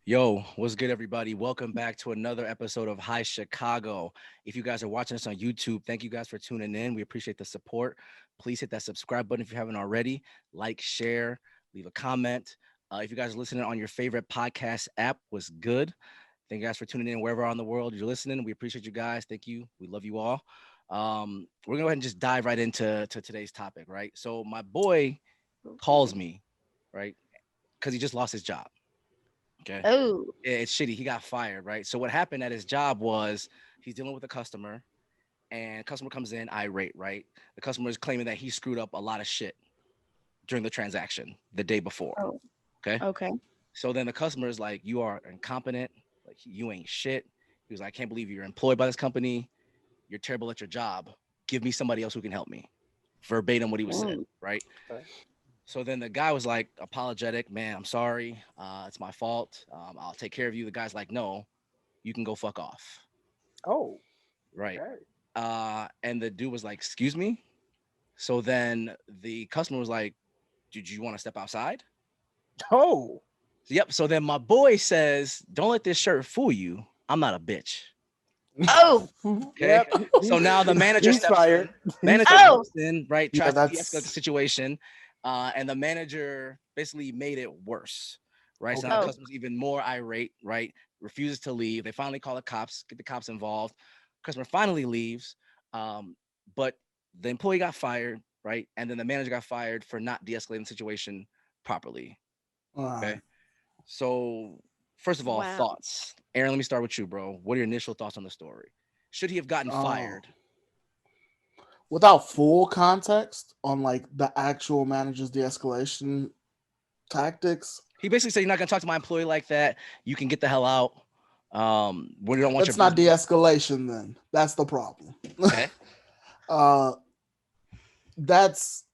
Yo, what's good, everybody? Welcome back to another episode of Hi Chicago. If you guys are watching us on YouTube, thank you guys for tuning in. We appreciate the support. Please hit that subscribe button if you haven't already. Like, share, leave a comment. If you guys are listening on your favorite podcast app, was good. Thank you guys for tuning in wherever on the world you're listening. We appreciate you guys. Thank you. We love you all. We're gonna go ahead and just dive right into today's topic, right? So my boy calls me, right, because he just lost his job. Okay. Oh, It's shitty. He got fired, right? So what happened at his job was he's dealing with a customer, and customer comes in irate, right? The customer is claiming that he screwed up a lot of shit during the transaction the day before. oh, Okay. okay. So then the customer is like, "You are incompetent. Like you ain't shit." He was like, "I can't believe you're employed by this company. You're terrible at your job. Give me somebody else who can help me." Verbatim what he was said, Mm. right? Okay. So then the guy was like apologetic, man. I'm sorry. It's my fault. I'll take care of you. The guy's like, no, you can go fuck off. Oh, Right. okay. And the dude was like, excuse me. So then the customer was like, did you want to step outside? Oh, Yep. So then my boy says, don't let this shirt fool you. I'm not a bitch. Oh, Okay. yep. So now the manager He's steps fired. in. He's Manager fired. oh, steps in, right? Yeah, Tries to de-escalate the that's situation. And the manager basically made it worse. Right. So now the Okay. oh, customer's even more irate, right? Refuses to leave. They finally call the cops, get the cops involved. Customer finally leaves. But the employee got fired, right? And then the manager got fired for not de-escalating the situation properly. uh, Okay. So first of all, wow. thoughts. Aaron, let me start with you, bro. What are your initial thoughts on the story? Should he have gotten um, fired? without full context on like the actual manager's de-escalation tactics. He basically said, "You're not gonna talk to my employee like that. You can get the hell out. We don't want your That's not business." de-escalation. Then that's the problem. Okay. uh, that's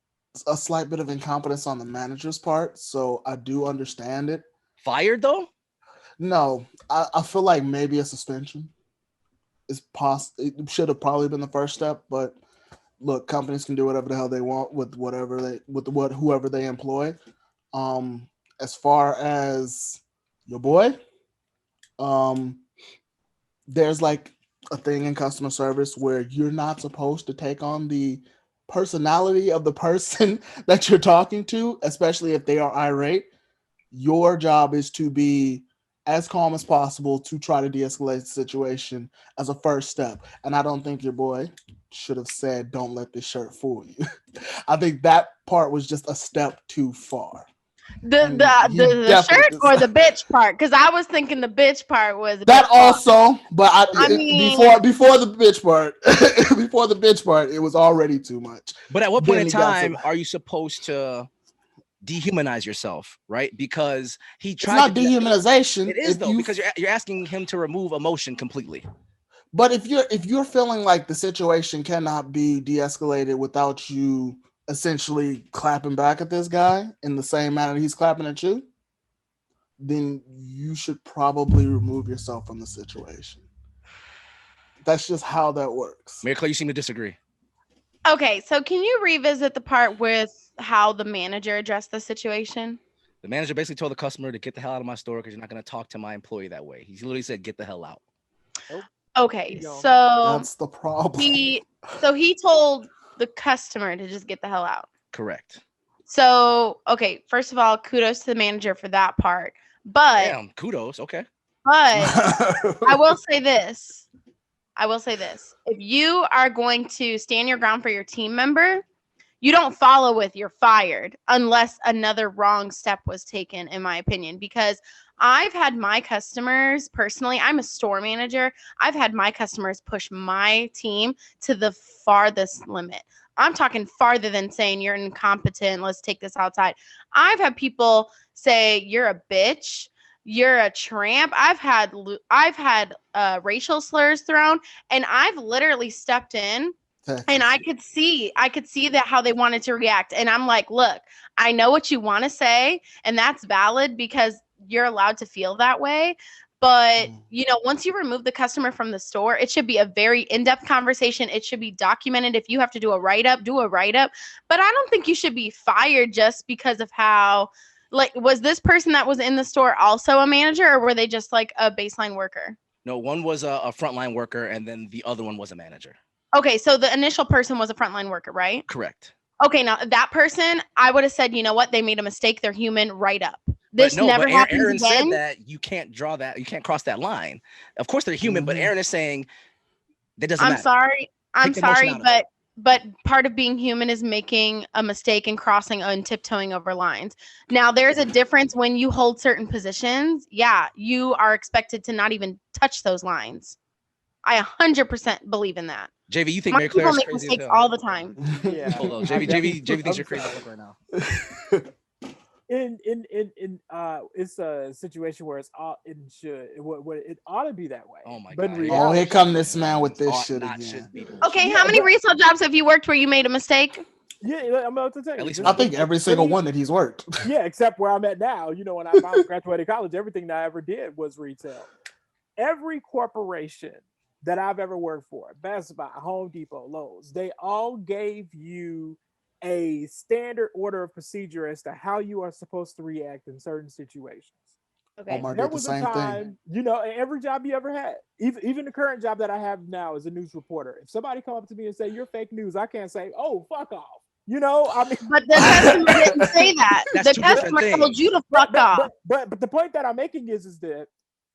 a slight bit of incompetence on the manager's part. So I do understand it. Fired though? No, I feel like maybe a suspension is It should have probably been the first step, but look, companies can do whatever the hell they want with whatever they with what whoever they employ. As far as your boy, um, there's like a thing in customer service where you're not supposed to take on the personality of the person that you're talking to, especially if they are irate. Your job is to be as calm as possible to try to de-escalate the situation as a first step. And I don't think your boy should have said, "Don't let this shirt fool you." I think that part was just a step too far, The and the he the, the definitely shirt does. or the bitch part? Because I was thinking the bitch part was a bit That off. also, but I mean, before the bitch part, before the bitch part, it was already too much. But at what point Then in he got some. time are you supposed to dehumanize yourself, right? Because he It's tried to not de escalate. dehumanization It is if though, you. because you're asking him to remove emotion completely. But if you're feeling like the situation cannot be de-escalated without you essentially clapping back at this guy in the same manner he's clapping at you, then you should probably remove yourself from the situation. That's just how that works. Mary Clay, you seem to disagree. okay. So can you revisit the part with how the manager addressed the situation? The manager basically told the customer to get the hell out of my store because you're not going to talk to my employee that way. He literally said, get the hell out. Oh, Okay, keep going. so That's the problem. he he told the customer to just get the hell out. Correct. So okay, first of all, kudos to the manager for that part. But Damn, kudos. Okay. but I will say this. I will say this. If you are going to stand your ground for your team member, you don't follow with you're fired unless another wrong step was taken, in my opinion. Because I've had my customers personally, I'm a store manager. I've had my customers push my team to the farthest limit. I'm talking farther than saying you're incompetent. Let's take this outside. I've had people say you're a bitch. You're a tramp. I've had racial slurs thrown, and I've literally stepped in and Texas. I could see that how they wanted to react. And I'm like, look, I know what you want to say, and that's valid because you're allowed to feel that way. But Mm. once you remove the customer from the store, it should be a very in-depth conversation. It should be documented. If you have to do a write-up, do a write-up. But I don't think you should be fired just because of how Like, was this person that was in the store also a manager, or were they just like a baseline worker? No, one was a frontline worker, and then the other one was a manager. Okay, so the initial person was a frontline worker, right? Correct. Okay, now that person, I would have said, you know what, they made a mistake. They're human. Right up. But This no, never but happens Aaron said again. that you can't draw that, you can't cross that line. Of course they're human, but Mhm. Aaron is saying that doesn't I'm matter. sorry. I'm Take the emotion sorry, out of it. but part of being human is making a mistake and crossing and tiptoeing over lines. Now, there's a difference when you hold certain positions. Yeah, you are expected to not even touch those lines. I 100% believe in that. JV, you think My Mary Claire people is make crazy as mistakes hell? all the time. Yeah. Hold on, I JV definitely- thinks you're I'm crazy sorry. right now. In it's a situation where it ought to be that way. Oh my But in God. Oh, reality, here come this man with It's this ought shit not again. should be the way. Okay, Yeah, how many but- resale jobs have you worked where you made a mistake? yeah, I'm about to tell you. At least Just- I think every single me- one that he's worked. Yeah, except where I'm at now. You know, when I finally graduated college, everything that I ever did was retail. Every corporation that I've ever worked for, Best Buy, Home Depot, Lowe's, they all gave you a standard order of procedure as to how you are supposed to react in certain situations. Okay. Omar There did the was a same time, thing. you know, in every job you ever had, even the current job that I have now as a news reporter. If somebody come up to me and say you're fake news, I can't say, "Oh, fuck off." You know, I mean, But the customer didn't say that. That's The two different customer told things. you to fuck off. but the point that I'm making is that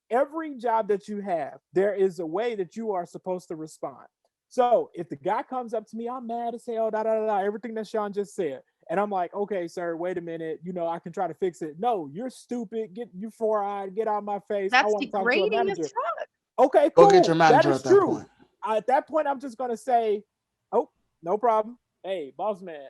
every job that you have, there is a way that you are supposed to respond. So if the guy comes up to me, I'm mad as hell, everything that Sean just said. And I'm like, okay, sir, wait a minute. You know, I can try to fix it. No, you're stupid. You 4-eyed. Get out of my face. I That's want to talk to a degrading manager. as fuck. Okay, Go cool. get your manager That is at that true. point. At that point, I'm just gonna say, oh, no problem. Hey, boss man,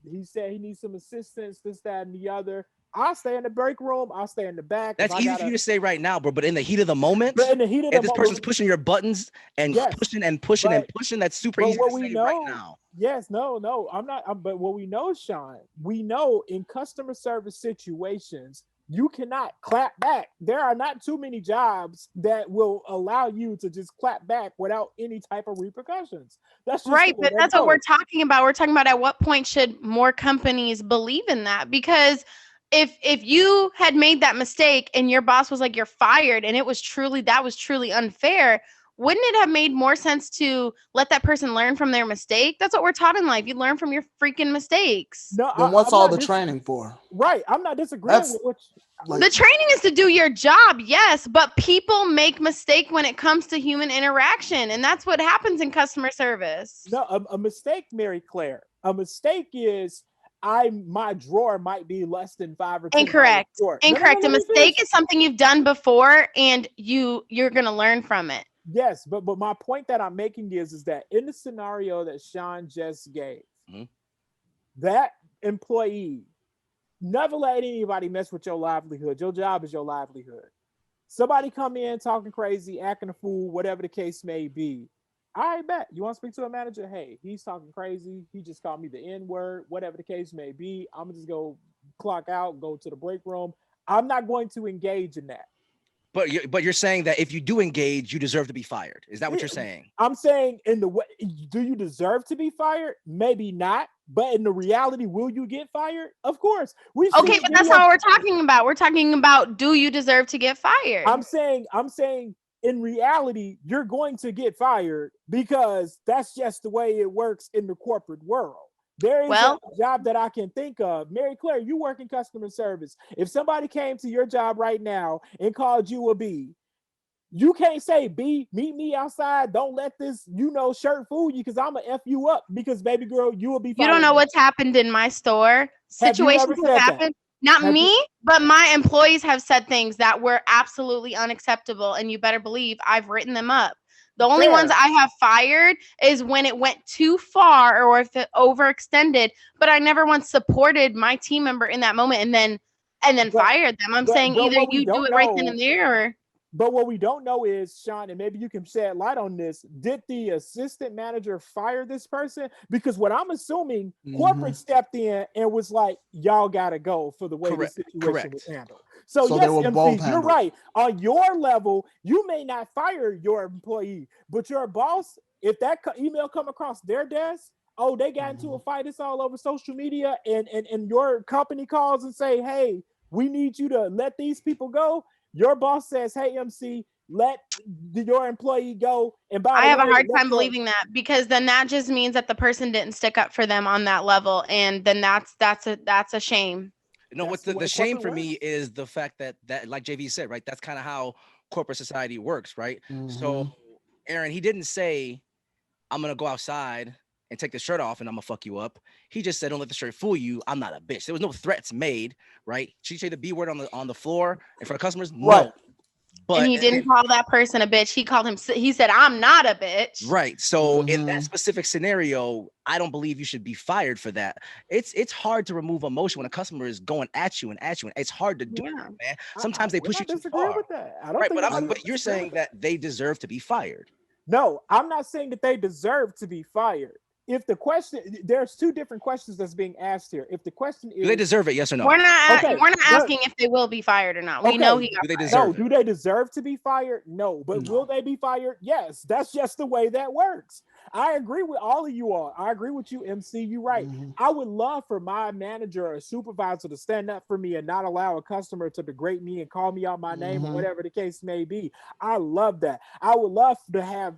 he said he needs some assistance, this, that, and the other. I'll stay in the break room. I'll stay in the back. That's easy for you to say right now, bro. But in the heat of the moment, But in the heat of if the this person's moment, pushing your buttons and Yes, pushing and pushing and but- pushing, that's super but easy what to we say right know- now. yes, no, I'm not. But what we know, Sean, we know in customer service situations, you cannot clap back. There are not too many jobs that will allow you to just clap back without any type of repercussions. That's just Right, the way but that that's what we're goes. talking about. We're talking about at what point should more companies believe in that? Because if you had made that mistake and your boss was like, you're fired, and that was truly unfair, wouldn't it have made more sense to let that person learn from their mistake? That's what we're taught in life. You learn from your freaking mistakes. No, Then what's I'm all not the training for? Right, I'm not disagreeing That's- with what. Like, The training is to do your job, yes, but people make mistake when it comes to human interaction, and that's what happens in customer service. No, a mistake, Mary Claire. A mistake is my drawer might be less than 5 or 10 Incorrect. short. Incorrect. No, A let me mistake finish. is something you've done before, and you're gonna learn from it. Yes, but my point that I'm making is that in the scenario that Sean just gave, Mhm. that employee never let anybody mess with your livelihood. Your job is your livelihood. Somebody come in talking crazy, acting a fool, whatever the case may be. I bet you want to speak to a manager. Hey, he's talking crazy. He just called me the N word, whatever the case may be. I'm gonna just go clock out, go to the break room. I'm not going to engage in that. But you're saying that if you do engage, you deserve to be fired. Is that what you're Yeah. saying? I'm saying in the way, do you deserve to be fired? Maybe not. But in the reality, will you get fired? Of course. We've Okay, seen but that's videos- not what we're talking about. We're talking about, do you deserve to get fired? I'm saying in reality, you're going to get fired because that's just the way it works in the corporate world. There is Well- a job that I can think of. Mary Claire, you work in customer service. If somebody came to your job right now and called you a B, you can't say, B, meet me outside. Don't let this, shirt fool you because I'm going to F you up because, baby girl, you will be You fired. don't know what's happened in my store. Have you ever Situations said have that? happened. Not Have you- me, but my employees have said things that were absolutely unacceptable, and you better believe I've written them up. The only ones Fair. I have fired is when it went too far or if it overextended, but I never once supported my team member in that moment and then But- fired them. I'm but- saying but either what we you do don't it right then know- and there, or But what we don't know is, Sean, and maybe you can shed light on this, did the assistant manager fire this person? Because what I'm assuming, corporate stepped in and was like, y'all got to go for the way Correct, the situation correct. was handled. So So they yes, were MC, both you're handled. right. On your level, you may not fire your employee, but your boss, if that email come across their desk, oh, they got into a fight, it's all over social media, and your company calls and say, hey, we need you to let these people go. Your boss says, hey, MC, let your employee go. And by I the have a way, hard let time your believing that, because then that just means that the person didn't stick up for them on that level, and then that's a shame. You know what that's the the way shame corporate for me works. is the fact that like JV said, right? That's kind of how corporate society works, right? So Aaron, he didn't say I'm gonna go outside and take the shirt off and I'm gonna fuck you up. He just said, "Don't let the shirt fool you. I'm not a bitch." There was no threats made, right? She say the B word on the floor in front of customers. Right. No, And but he didn't call that person a bitch. He called him. He said, "I'm not a bitch." right. So in that specific scenario, I don't believe you should be fired for that. It's hard to remove emotion when a customer is going at you and at you, and it's hard to do, Yeah. man. Sometimes they We're push you not too disagreeing far, with that. I don't right? think But you're disagree saying with that they deserve to be fired. No, I'm not saying that they deserve to be fired. If the question, there's two different questions that's being asked here. If the question Do they is, deserve it? Yes or no? okay, We're not asking if they will be fired or not. We know okay, he got Do they fired. no, deserve it? do they deserve to be fired? No, but will No. they be fired? Yes, that's just the way that works. I agree with all of you all. I agree with you, MC. You're right. I would love for my manager or supervisor to stand up for me and not allow a customer to degrade me and call me out my name or whatever the case may be. I love that. I would love to have,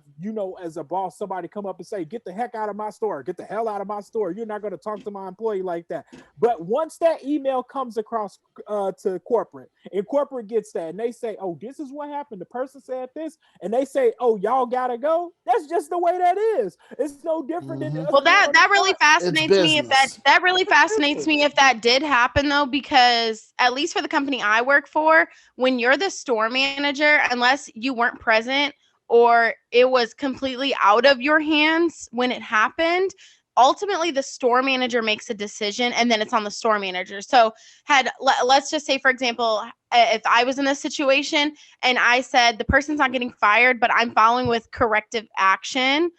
as a boss, somebody come up and say, get the heck out of my store, get the hell out of my store. You're not going to talk to my employee like that. But once that email comes across to corporate, and corporate gets that, and they say, oh, this is what happened. The person said this, and they say, oh, y'all gotta go. That's just the way that is. It's no different than us Well, being on the that really front. It's fascinates me. If business. that really It's fascinates business. me if that did happen, though, because at least for the company I work for, when you're the store manager, unless you weren't present or it was completely out of your hands when it happened, ultimately the store manager makes a decision, and then it's on the store manager. So let's just say, for example, if I was in this situation and I said the person's not getting fired, but I'm following with corrective action,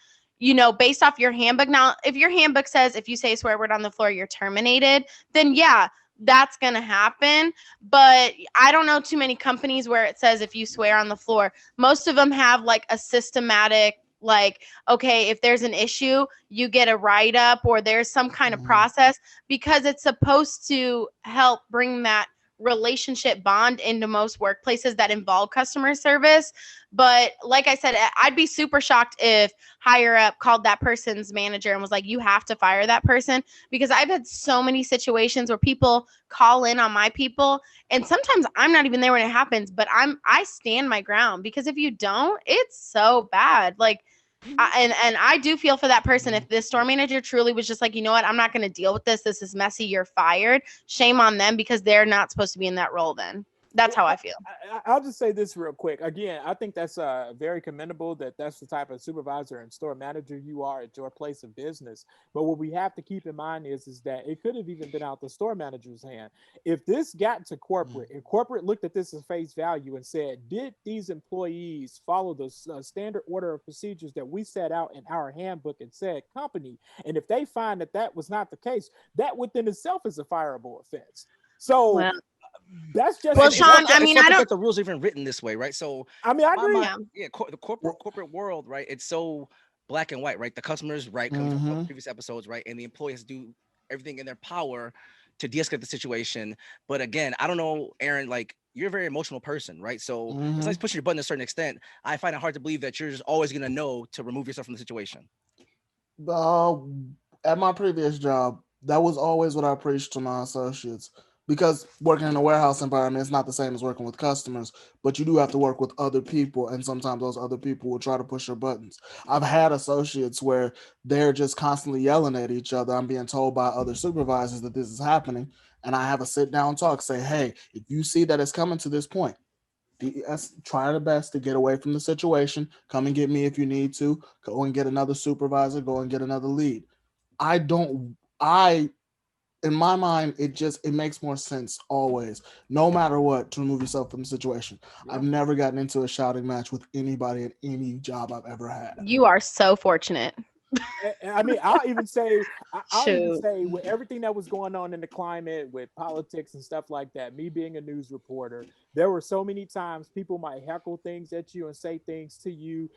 based off your handbook. Now, if your handbook says if you say a swear word on the floor, you're terminated, then yeah, that's going to happen. But I don't know too many companies where it says if you swear on the floor. Most of them have like a systematic, like, okay, if there's an issue, you get a write up or there's some kind of process, because it's supposed to help bring that relationship bond into most workplaces that involve customer service. But like I said, I'd be super shocked if higher up called that person's manager and was like, you have to fire that person, because I've had so many situations where people call in on my people, and sometimes I'm not even there when it happens, but I stand my ground, because if you don't, it's so bad. Like, and I do feel for that person. If this store manager truly was just like, you know what, I'm not going to deal with this. This is messy. You're fired. Shame on them, because they're not supposed to be in that role. Then that's how I feel. I'll just say this real quick. Again, I think that's very commendable that that's the type of supervisor and store manager you are at your place of business. But what we have to keep in mind is that it could have even been out the store manager's hand. If this got to corporate and corporate looked at this as face value and said, did these employees follow the standard order of procedures that we set out in our handbook and said company? And if they find that that was not the case, that within itself is a fireable offense. So Well, that's just well, It's Sean, fucked up. I It's mean, I fucked up don't. that the rules are even written this way, right? So, I mean, I my agree. mind, yeah, the corporate world, right? It's so black and white, right? The customers, right, comes from previous episodes, right, and the employees do everything in their power to de-escalate the situation. But again, I don't know, Aaron, like you're a very emotional person, right? So it's like pushing your button to a certain extent. I find it hard to believe that you're just always gonna know to remove yourself from the situation. At my previous job, that was always what I preached to my associates. Because working in a warehouse environment is not the same as working with customers, but you do have to work with other people, and sometimes those other people will try to push your buttons. I've had associates where they're just constantly yelling at each other. I'm being told by other supervisors that this is happening, and I have a sit down talk, say, hey, if you see that it's coming to this point, try the best to get away from the situation. Come and get me if you need to. Go and get another supervisor. Go and get another lead. I don't. I in my mind, it makes more sense always, no matter what, to remove yourself from the situation. Yeah. I've never gotten into a shouting match with anybody at any job I've ever had. You are so fortunate. I mean, I'll even Shoot. say with everything that was going on in the climate with politics and stuff like that, me being a news reporter, there were so many times people might heckle things at you and say things to you,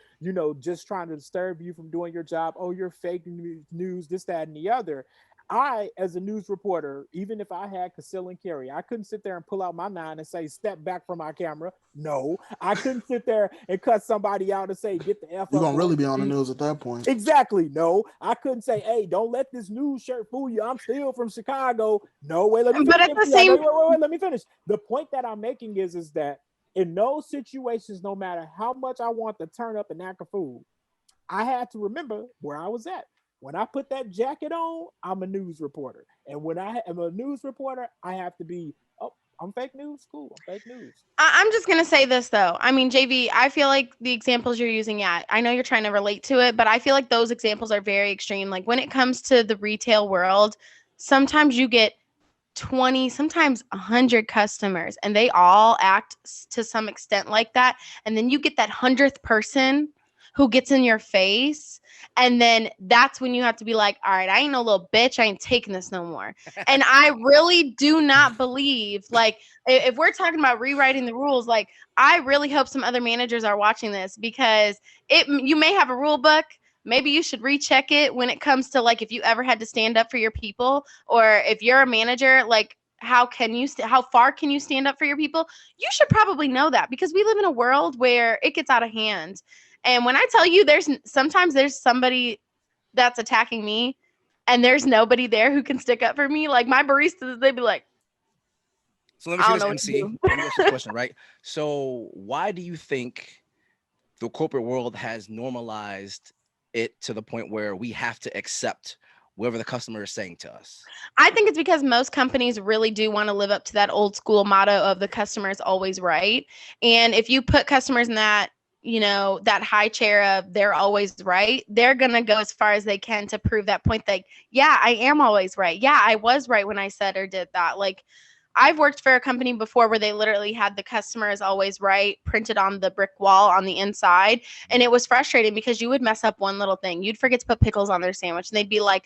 just trying to disturb you from doing your job. Oh, you're fake news, this, that, and the other. I, as a news reporter, even if I had conceal and carry, I couldn't sit there and pull out my nine and say, "Step back from my camera." No, I couldn't sit there and cut somebody out and say, "Get the F You're up." gonna really be on the news at that point. Exactly. No, I couldn't say, "Hey, don't let this news shirt fool you. I'm still from Chicago." No, wait, let me But finish. at the Yeah, same, wait, let me finish. The point that I'm making is that in those situations, no matter how much I want to turn up and act a fool, I had to remember where I was at. When I put that jacket on, I'm a news reporter. And when I am a news reporter, I have to be, oh, I'm fake news? Cool, I'm fake news. I'm just gonna say this though. I mean, JV, I feel like the examples you're using, yeah, I know you're trying to relate to it, but I feel like those examples are very extreme. Like when it comes to the retail world, sometimes you get 20, sometimes 100 customers, and they all act to some extent like that. And then you get that 100th person who gets in your face. And then that's when you have to be like, all right, I ain't no little bitch. I ain't taking this no more. And I really do not believe, like, if we're talking about rewriting the rules, like, I really hope some other managers are watching this, because you may have a rule book. Maybe you should recheck it when it comes to, like, if you ever had to stand up for your people, or if you're a manager, like, how far can you stand up for your people? You should probably know that, because we live in a world where it gets out of hand. And when I tell you, sometimes there's somebody that's attacking me and there's nobody there who can stick up for me. Like my baristas, they'd be like, So let me I see don't this, know what to MC. do. Let me ask you this question, right? So why do you think the corporate world has normalized it to the point where we have to accept whatever the customer is saying to us? I think it's because most companies really do want to live up to that old school motto of the customer is always right. And if you put customers in that, that high chair of they're always right, they're going to go as far as they can to prove that point that, yeah, I am always right. Yeah, I was right when I said or did that. Like, I've worked for a company before where they literally had the customer is always right printed on the brick wall on the inside. And it was frustrating because you would mess up one little thing. You'd forget to put pickles on their sandwich and they'd be like,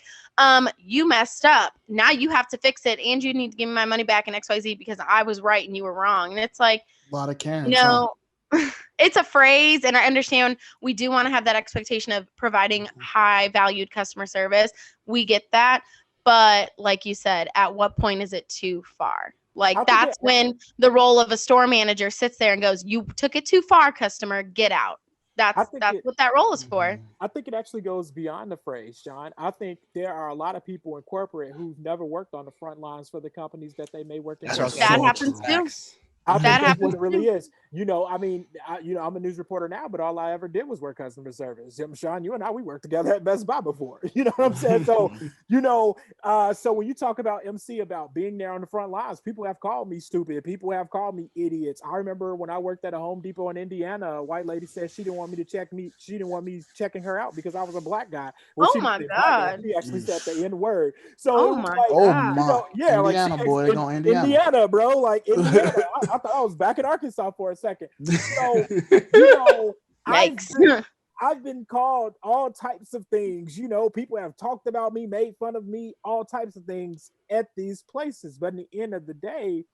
you messed up. Now you have to fix it and you need to give me my money back in XYZ because I was right and you were wrong. And it's like, A lot of you Karens, huh? know, it's a phrase, and I understand we do want to have that expectation of providing high valued customer service. We get that. But like you said, at what point is it too far? I Like think it, that's when the role of a store manager sits there and goes, "You took it too far, customer. Get out." I That's think that's it, what that role is for. I think it actually goes beyond the phrase, Sean. I think there are a lot of people in corporate who've never worked on the front lines for the companies that they may work in That's what I every was gonna That day. say. So happens true. too. Facts. I think That that's what happens it really too. is. I mean, I'm a news reporter now, but all I ever did was work customer service. Sean, you and I, we worked together at Best Buy before. You know what I'm saying? So, so when you talk about MC, about being there on the front lines, people have called me stupid. People have called me idiots. I remember when I worked at a Home Depot in Indiana, a white lady said she didn't want me to check me. She didn't want me checking her out because I was a black guy. Well, Oh she didn't my say black guy. god. She actually said the Yeesh. N word. So it Oh was my like, Oh god. my, yeah, like Indiana boy, going Indiana. Indiana, bro, like Indiana. I thought I was back in Arkansas for a second. So, you know, I've Yikes. been I've been called all types of things. People have talked about me, made fun of me, all types of things at these places. But in the end of the day,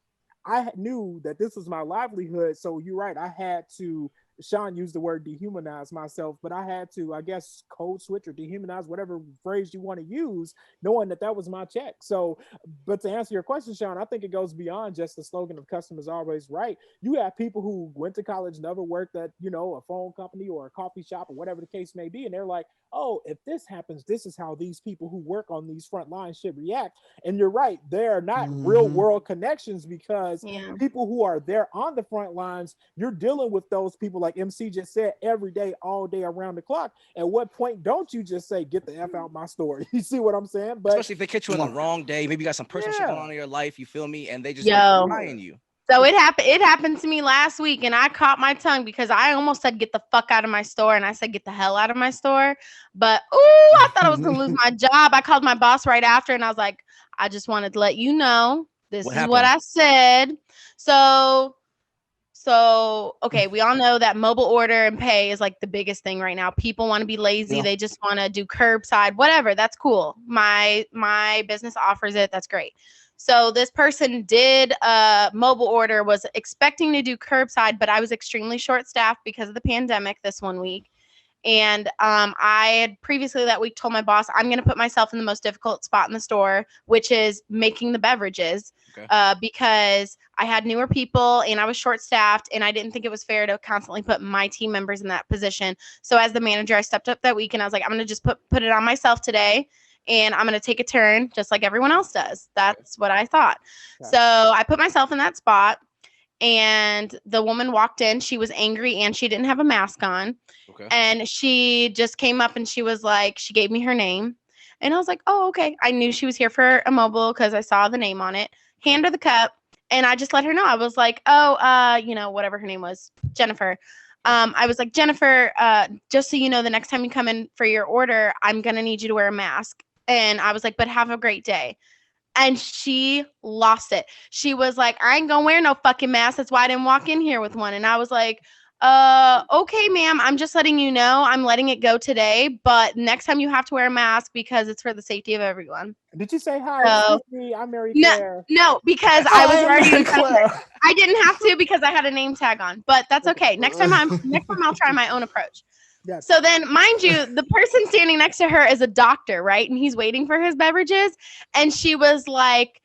I knew that this was my livelihood. So you're right. I had to, Sean used the word dehumanize myself, but I had to, I guess, code switch or dehumanize, whatever phrase you want to use, knowing that that was my check. So, but to answer your question, Sean, I think it goes beyond just the slogan of customers always right. You have people who went to college, never worked at, a phone company or a coffee shop or whatever the case may be. And they're like, oh, if this happens, this is how these people who work on these front lines should react. And you're right, they're not real Mhm. world connections because Yeah. people who are there on the front lines, you're dealing with those people, like MC just said, every day, all day, around the clock. At what point don't you just say, get the F out my store? You see what I'm saying? But Especially if they catch you on the wrong day, maybe you got some personal shit going yeah, on in your life, you feel me? And they just start Yo. frying you. So it happened to me last week and I caught my tongue because I almost said get the fuck out of my store and I said get the hell out of my store. But I thought I was gonna lose my job. I called my boss right after and I was like, I just wanted to let you know this What is what happened? I said. So So, okay, we all know that mobile order and pay is like the biggest thing right now. People want to be lazy. Yeah. They just want to do curbside, whatever. That's cool. My business offers it. That's great. So this person did mobile order, was expecting to do curbside, but I was extremely short staffed because of the pandemic this one week. And I had previously that week told my boss, I'm going to put myself in the most difficult spot in the store, which is making the beverages, Okay. because I had newer people and I was short staffed and I didn't think it was fair to constantly put my team members in that position. So as the manager, I stepped up that week and I was like, I'm going to just put it on myself today. And I'm going to take a turn just like everyone else does. That's what I thought. Okay. So I put myself in that spot. And the woman walked in. She was angry and she didn't have a mask on. Okay. And she just came up and she was like, she gave me her name. And I was like, oh, okay. I knew she was here for a mobile because I saw the name on it. Hand her the cup. And I just let her know. I was like, oh, whatever her name was, Jennifer. I was like, Jennifer, just so you know, the next time you come in for your order, I'm going to need you to wear a mask. And I was like, but have a great day. And she lost it. She was like, I ain't gonna wear no fucking mask. That's why I didn't walk in here with one. And I was like, okay, ma'am, I'm just letting you know I'm letting it go today. But next time you have to wear a mask because it's for the safety of everyone. Did you say hi? So, Excuse me, I'm Mary No, Claire. no, because I was Hi, already Mary in customer. Claire. I didn't have to because I had a name tag on. But that's okay. Next time I'll try my own approach. Yes. So then, mind you, the person standing next to her is a doctor, right? And he's waiting for his beverages. And she was like,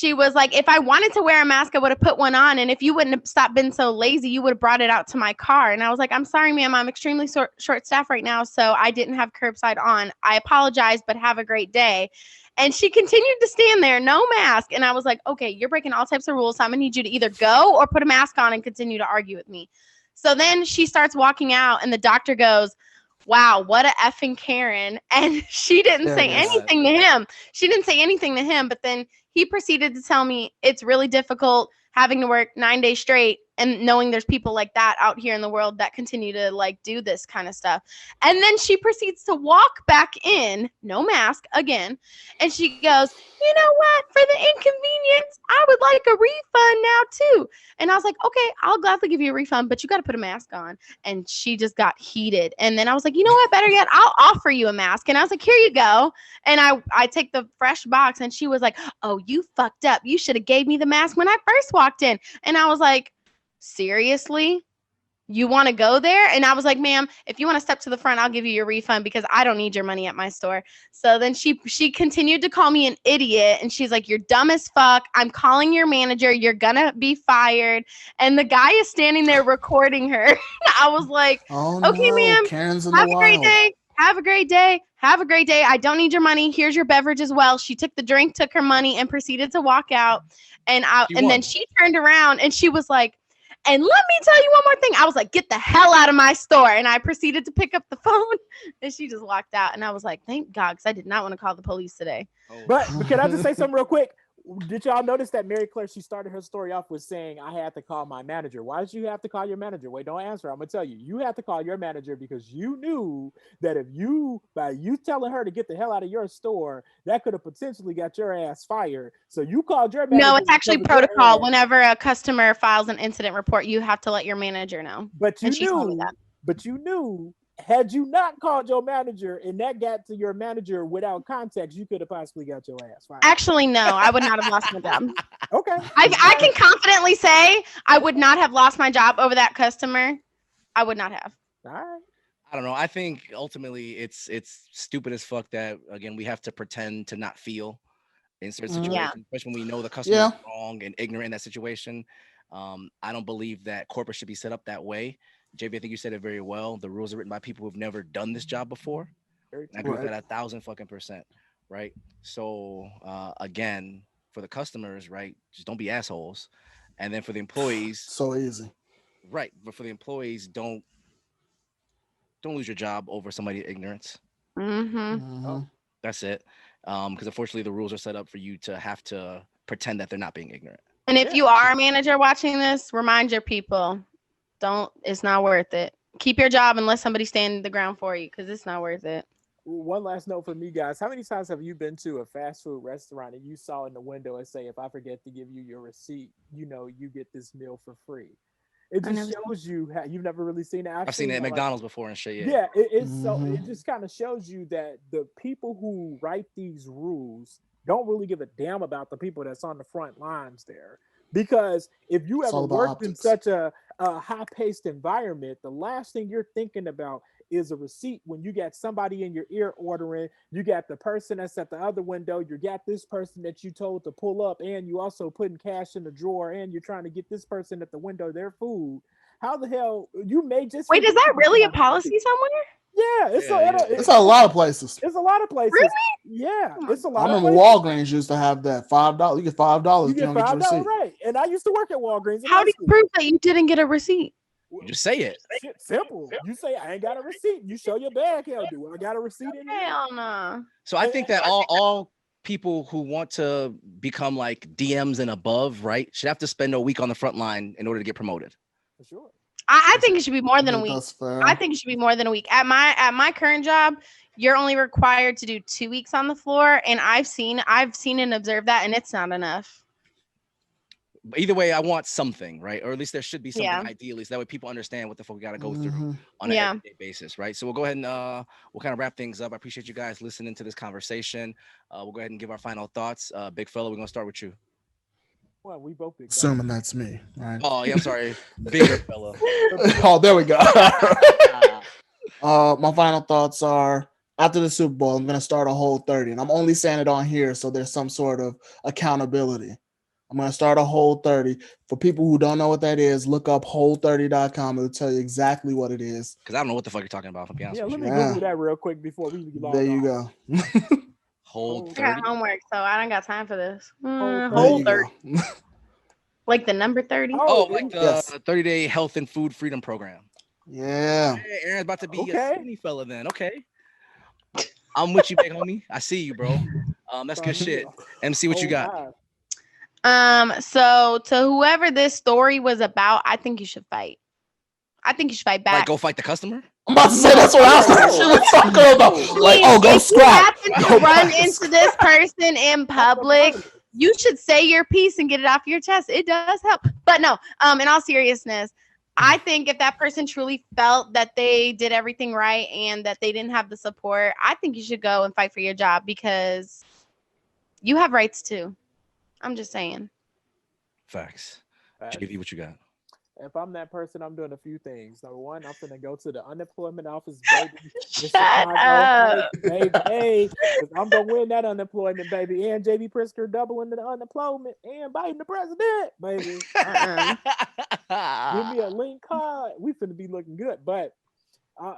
if I wanted to wear a mask, I would have put one on. And if you wouldn't have stopped being so lazy, you would have brought it out to my car. And I was like, I'm sorry, ma'am. I'm extremely short staffed right now. So I didn't have curbside on. I apologize, but have a great day. And she continued to stand there, no mask. And I was like, okay, you're breaking all types of rules. So I'm going to need you to either go or put a mask on and continue to argue with me. So then she starts walking out and the doctor goes, wow, what a effing Karen. And she didn't There say it is. anything to him. She didn't say anything to him. But then he proceeded to tell me it's really difficult having to work 9 days straight and knowing there's people like that out here in the world that continue to like do this kind of stuff. And then she proceeds to walk back in, no mask again. And she goes, you know what? For the inconvenience, I would like a refund now too. And I was like, okay, I'll gladly give you a refund, but you got to put a mask on. And she just got heated. And then I was like, you know what? Better yet, I'll offer you a mask. And I was like, here you go. And I take the fresh box and she was like, oh, you fucked up. You should have gave me the mask when I first walked in. And I was like, seriously? You want to go there? And I was like, ma'am, if you want to step to the front, I'll give you your refund because I don't need your money at my store. So then she continued to call me an idiot. And she's like, you're dumb as fuck. I'm calling your manager. You're going to be fired. And the guy is standing there recording her. I was like, Oh okay, no, ma'am, Karen's in the have a great wild. day. Have a great day. Have a great day. I don't need your money. Here's your beverage as well. She took the drink, took her money, and proceeded to walk out. And then she turned around and she was like, and let me tell you one more thing. I was like, get the hell out of my store. And I proceeded to pick up the phone and she just walked out. And I was like, thank God, because I did not want to call the police today. Oh. But can I just say something real quick? Did y'all notice that Mary Claire, she started her story off with saying, I had to call my manager. Why did you have to call your manager? Wait, don't answer. I'm going to tell you. You have to call your manager because you knew that by you telling her to get the hell out of your store, that could have potentially got your ass fired. So you called your manager. No, it's actually protocol. Whenever a customer files an incident report, you have to let your manager know. But you knew, had you not called your manager and that got to your manager without context, you could have possibly got your ass fired. Actually, no, I would not have lost my job. Okay. I can confidently say I would not have lost my job over that customer. I would not have. All right. I don't know. I think ultimately it's stupid as fuck that again we have to pretend to not feel in certain situations, especially when we know the customer is wrong and ignorant in that situation. I don't believe that corporate should be set up that way. JB, I think you said it very well. The rules are written by people who've never done this job before. And I agree with that 1,000%, right? So again, for the customers, right, just don't be assholes. And then for the employees, so easy, right? But for the employees, don't lose your job over somebody's ignorance. That's it. Because unfortunately, the rules are set up for you to have to pretend that they're not being ignorant. And if you are a manager watching this, remind your people. It's not worth it. Keep your job and let somebody stand the ground for you because it's not worth it. One last note for me, guys. How many times have you been to a fast food restaurant and you saw in the window and say, if I forget to give you your receipt, you get this meal for free? it I just never shows you how you've never really seen it. I've seen it at like, McDonald's before and shit. yeah, it's so Mhm. it just kind of shows you that the people who write these rules don't really give a damn about the people that's on the front lines there. Because if you It's ever all about worked in optics. such a high-paced environment, the last thing you're thinking about is a receipt when you got somebody in your ear ordering, you got the person that's at the other window, you got this person that you told to pull up, and you also putting cash in the drawer, and you're trying to get this person at the window their food. How the hell you may just Wait, is forget that to really a get the policy somewhere? yeah, it's Yeah, yeah. It's a lot of places. it's a lot of Really? places. Yeah, Oh my it's a I lot of remember places. Walgreens used to have that $5. You get $5 You if you get don't get your $5 receipt. right, and I used to work at Walgreens in How high do you school. prove that you didn't get a receipt? You just say it. Shit, simple. You say I ain't got a receipt. You show your bag. Hell, do I got a receipt in here? Hell no. So I think that all people who want to become like DMs and above, right, should have to spend a week on the front line in order to get promoted. For sure. I think it should be more I than a think week. that's fair. I think it should be more than a week. At my current job, you're only required to do 2 weeks on the floor, and I've seen and observed that, and it's not enough. But either way, I want something, right? Or at least there should be something Yeah. ideally, so that way people understand what the fuck we got to go through Mhm. on an Yeah. everyday basis, right? So we'll go ahead and we'll kind of wrap things up. I appreciate you guys listening to this conversation. We'll go ahead and give our final thoughts. Big fella, we're gonna start with you. Well, we both big. Assuming that's me, right? Oh yeah, I'm sorry, bigger fella. Oh, there we go. My final thoughts are after the Super Bowl, I'm going to start a whole 30. And I'm only saying it on here so there's some sort of accountability. I'm going to start a whole 30. For people who don't know what that is, look up whole30.com. It'll tell you exactly what it is. Because I don't know what the fuck you're talking about. If I'm being honest Yeah, with let you. me Yeah. Google that real quick before we log There you off. go. Hold I got 30. homework, so I don't got time for this. There Whole you 30. go. Like the number 30. Oh, like the Yes. 30-day health and food freedom program. Yeah. Hey, Aaron's about to be Okay. a skinny fella then. Okay. I'm with you, big homie. I see you, bro. That's good shit. MC, what you got? So to whoever this story was about, I think you should fight. I think you should fight back. Like, go fight the customer? I'm about to say that's what I was actually talking about. Like, oh, go if you scrap. happen Go to run back. into this person in public, you should say your piece and get it off your chest. It does help. But no, in all seriousness, I think if that person truly felt that they did everything right and that they didn't have the support, I think you should go and fight for your job because you have rights too. I'm just saying. Facts. JV, what you got? If I'm that person, I'm doing a few things. Number one, I'm gonna go to the unemployment office, baby. in Shut Chicago, up. baby. Hey, 'cause I'm gonna win that unemployment, baby. And JB Pritzker doubling the unemployment and Biden the president, baby. Give me a link card. We finna be looking good. But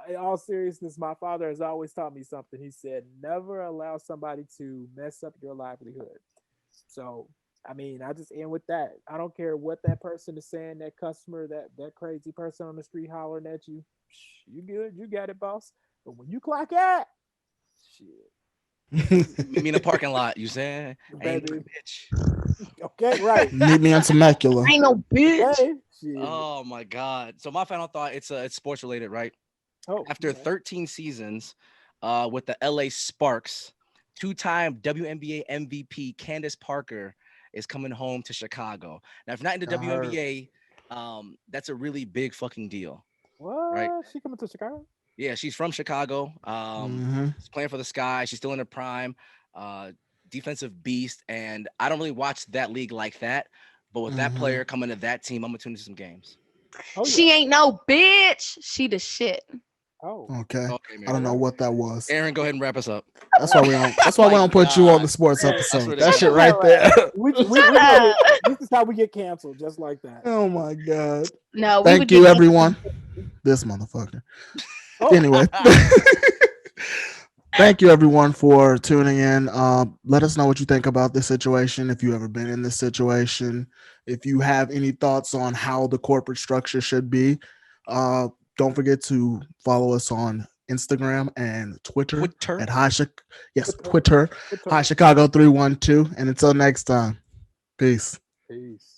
in all seriousness, my father has always taught me something. He said, never allow somebody to mess up your livelihood. So, I mean, I just end with that. I don't care what that person is saying, that customer, that crazy person on the street hollering at you. You good. You got it, boss. But when you clock out, shit. Meet me in the parking lot. You saying? Ain't no Baby. bitch. Okay, right. Meet me on Temecula. I ain't no bitch. Hey, shit. Oh my God. So my final thought, it's sports related, right? Oh, After okay. 13 seasons with the LA Sparks, two-time WNBA MVP Candace Parker is coming home to Chicago. Now, if not in the I heard. WNBA, that's a really big fucking deal. What? Right. She coming to Chicago? Yeah, she's from Chicago. Mhm. She's playing for the Sky. She's still in her prime. Defensive beast. And I don't really watch that league like that. But with that Mhm. player coming to that team, I'm gonna tune into some games. Oh, She yeah. ain't no bitch. She the shit. Oh, Okay. Okay, I don't know what that was. Aaron, go ahead and wrap us up. That's why we don't. That's why we My don't put you on God. the sports Hey, episode. what it That is. shit right there. Shut up. This is how we get canceled, just like that. Oh my God. No, we Thank would you, get- everyone. This motherfucker. Oh, Anyway. Thank you, everyone, for tuning in. Let us know what you think about this situation. If you've ever been in this situation, if you have any thoughts on how the corporate structure should be, don't forget to follow us on Instagram and Twitter at Twitter, High Chicago 312. And until next time, peace. peace.